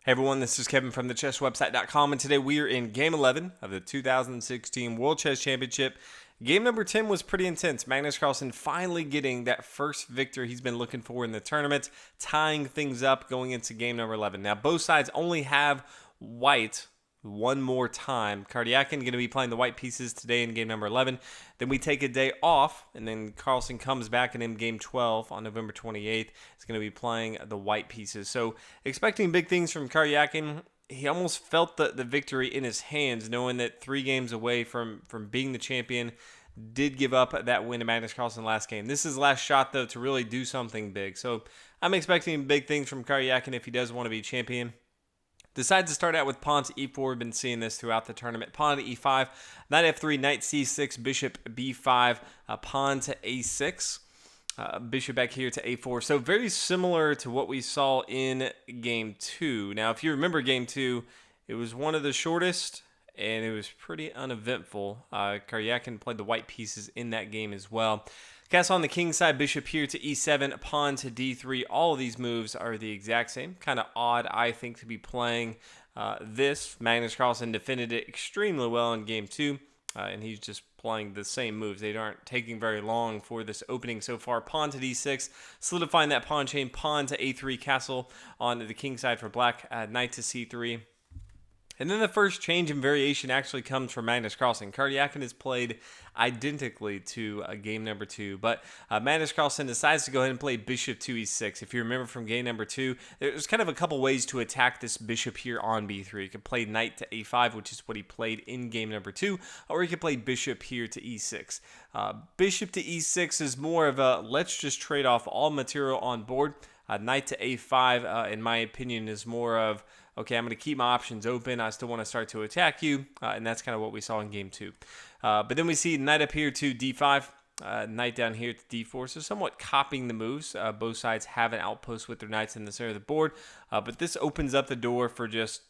Hey everyone, this is Kevin from thechesswebsite.com, and today we are in Game 11 of the 2016 World Chess Championship. Game number 10 was pretty intense. Magnus Carlsen finally getting that first victory he's been looking for in the tournament, tying things up going into game number 11. Now, both sides only have white one more time. Karjakin going to be playing the white pieces today in game number 11. Then we take a day off, and then Carlsen comes back, and in game 12 on November 28th, is going to be playing the white pieces. So expecting big things from Karjakin. He almost felt the victory in his hands, knowing that 3 games away from being the champion. Did give up that win to Magnus Carlsen last game. This is his last shot, though, to really do something big. So I'm expecting big things from Karjakin if he does want to be champion. Decides to start out with pawn to e4. We've been seeing this throughout the tournament. Pawn to e5, knight f3, knight c6, bishop b5, pawn to a6, bishop back here to a4. So very similar to what we saw in game 2. Now, if you remember game 2, it was one of the shortest, and it was pretty uneventful. Karjakin played the white pieces in that game as well. Castle on the king side, bishop here to e7, pawn to d3. All of these moves are the exact same. Kind of odd, I think, to be playing this. Magnus Carlsen defended it extremely well in game 2, and he's just playing the same moves. They aren't taking very long for this opening so far. Pawn to d6, solidifying that pawn chain. Pawn to a3, castle on the king side for black, knight to c3. And then the first change in variation actually comes from Magnus Carlsen. Karjakin is played identically to game number 2, but Magnus Carlsen decides to go ahead and play bishop to e6. If you remember from game number 2, there's kind of a couple ways to attack this bishop here on b3. You could play knight to a5, which is what he played in game number 2, or you could play bishop here to e6. Bishop to e6 is more of a let's just trade off all material on board. Knight to a5, in my opinion, is more of, okay, I'm going to keep my options open. I still want to start to attack you, and that's kind of what we saw in game 2. But then we see knight up here to d5, knight down here to d4, so somewhat copying the moves. Both sides have an outpost with their knights in the center of the board, but this opens up the door for just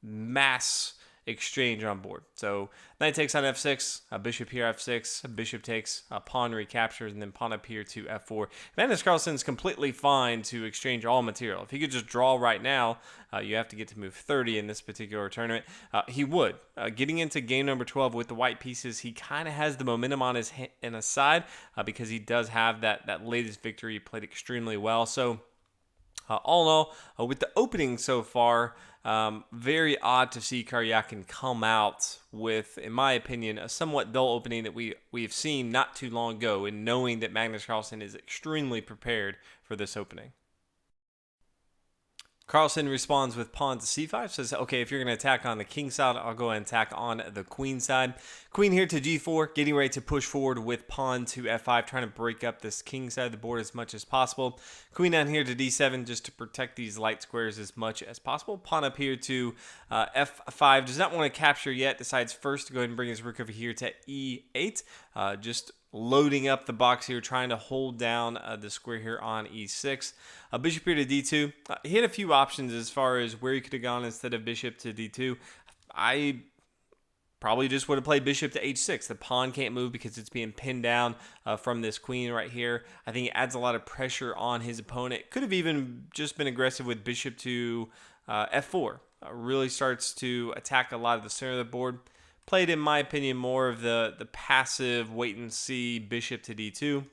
mass exchange on board. So knight takes on f6, bishop here f6, bishop takes, pawn recaptures, and then pawn up here to f4. Magnus Carlsen's completely fine to exchange all material. If he could just draw right now, you have to get to move 30 in this particular tournament. He would. Getting into game number 12 with the white pieces, he kind of has the momentum on his side because he does have that latest victory. He played extremely well. So all in all, with the opening so far, very odd to see Karjakin come out with, in my opinion, a somewhat dull opening that we've seen not too long ago, and knowing that Magnus Carlsen is extremely prepared for this opening. Carlsen responds with pawn to c5, says, okay, if you're going to attack on the king side, I'll go ahead and attack on the queen side. Queen here to g4, getting ready to push forward with pawn to f5, trying to break up this king side of the board as much as possible. Queen down here to d7, just to protect these light squares as much as possible. Pawn up here to f5, does not want to capture yet, decides first to go ahead and bring his rook over here to e8, just loading up the box here, trying to hold down the square here on e6. Bishop here to d2. He had a few options as far as where he could have gone instead of bishop to d2. I probably just would have played bishop to h6. The pawn can't move because it's being pinned down from this queen right here. I think it adds a lot of pressure on his opponent. Could have even just been aggressive with bishop to f4. Really starts to attack a lot of the center of the board. Played, in my opinion, more of the passive wait-and-see bishop to d2.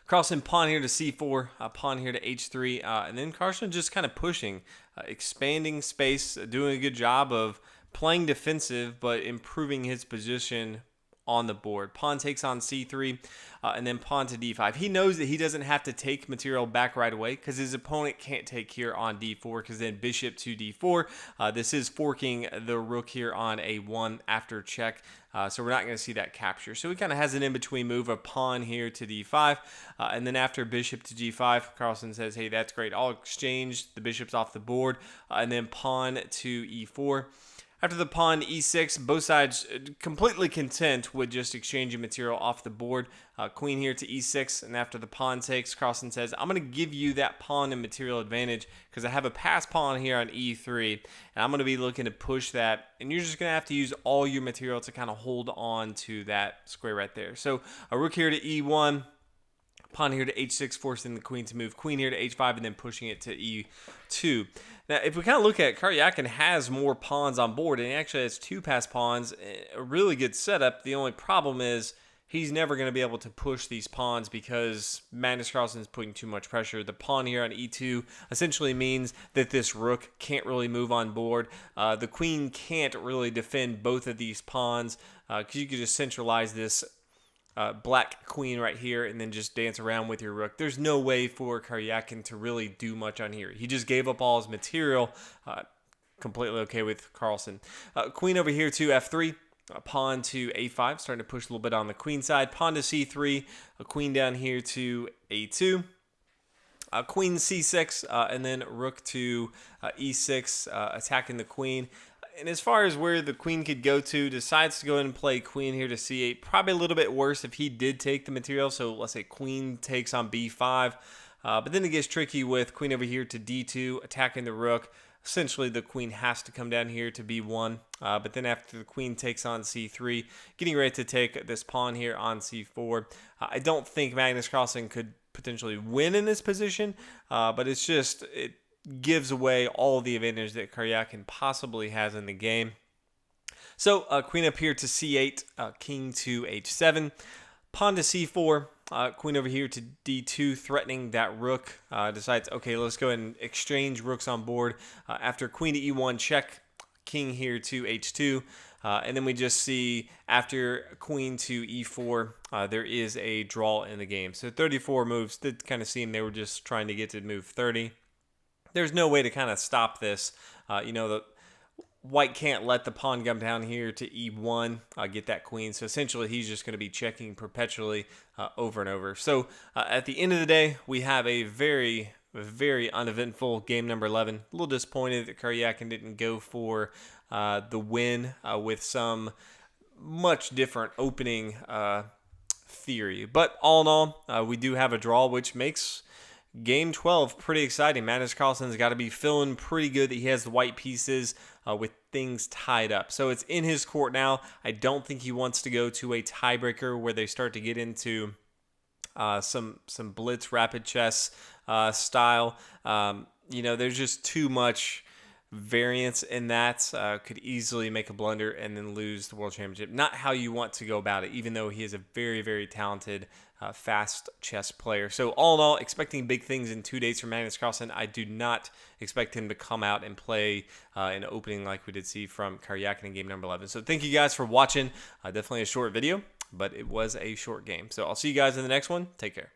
Carlsen pawn here to c4, pawn here to h3, and then Carlsen just kind of pushing, expanding space, doing a good job of playing defensive but improving his position on the board. Pawn takes on c3, and then pawn to d5. He knows that he doesn't have to take material back right away because his opponent can't take here on d4, because then bishop to d4. This is forking the rook here on a1 after check, so we're not going to see that capture. So he kind of has an in-between move, a pawn here to d5, and then after bishop to g5, Carlsen says, hey, that's great. I'll exchange the bishops off the board, and then pawn to e4. After the pawn e6, both sides completely content with just exchanging material off the board. Queen here to e6, and after the pawn takes, Carlsen says, I'm going to give you that pawn and material advantage because I have a pass pawn here on e3, and I'm going to be looking to push that, and you're just going to have to use all your material to kind of hold on to that square right there. So a rook here to e1, pawn here to h6, forcing the queen to move, queen here to h5, and then pushing it to e2. Now, if we kind of look at it, Karjakin has more pawns on board, and he actually has 2 passed pawns. A really good setup. The only problem is he's never going to be able to push these pawns because Magnus Carlsen is putting too much pressure. The pawn here on e2 essentially means that this rook can't really move on board. The queen can't really defend both of these pawns because you could just centralize this black queen right here and then just dance around with your rook. There's no way for Karjakin to really do much on here. He just gave up all his material. Completely okay with Carlsen. Queen over here to f3. Pawn to a5, starting to push a little bit on the queen side. Pawn to c3, a queen down here to a2. Queen c6, and then rook to e6, attacking the queen. And as far as where the queen could go to, decides to go ahead and play queen here to c8. Probably a little bit worse if he did take the material. So let's say queen takes on b5. But then it gets tricky with queen over here to d2, attacking the rook. Essentially, the queen has to come down here to b1. But then after the queen takes on c3, getting ready to take this pawn here on c4. I don't think Magnus Carlsen could potentially win in this position, but it's just, it gives away all the advantage that Karjakin possibly has in the game. So, queen up here to c8, king to h7, pawn to c4. Queen over here to d2, threatening that rook. Decides, okay, let's go ahead and exchange rooks on board. After queen to e1, check, king here to h2. And then we just see after queen to e4, there is a draw in the game. So 34 moves did kind of seem they were just trying to get to move 30. There's no way to kind of stop this. The white can't let the pawn come down here to e1, get that queen. So essentially, he's just going to be checking perpetually over and over. So at the end of the day, we have a very, very uneventful game number 11. A little disappointed that Karjakin didn't go for the win with some much different opening theory. But all in all, we do have a draw, which makes Game 12 pretty exciting. Magnus Carlsen's got to be feeling pretty good that he has the white pieces with things tied up. So it's in his court now. I don't think he wants to go to a tiebreaker where they start to get into some blitz rapid chess style. There's just too much variance in that. Could easily make a blunder and then lose the world championship. Not how you want to go about it, even though he is a very, very talented fast chess player. So all in all, expecting big things in 2 days from Magnus Carlsen. I do not expect him to come out and play an opening like we did see from Karjakin in game number 11. So thank you guys for watching. Definitely a short video, but it was a short game. So I'll see you guys in the next one. Take care.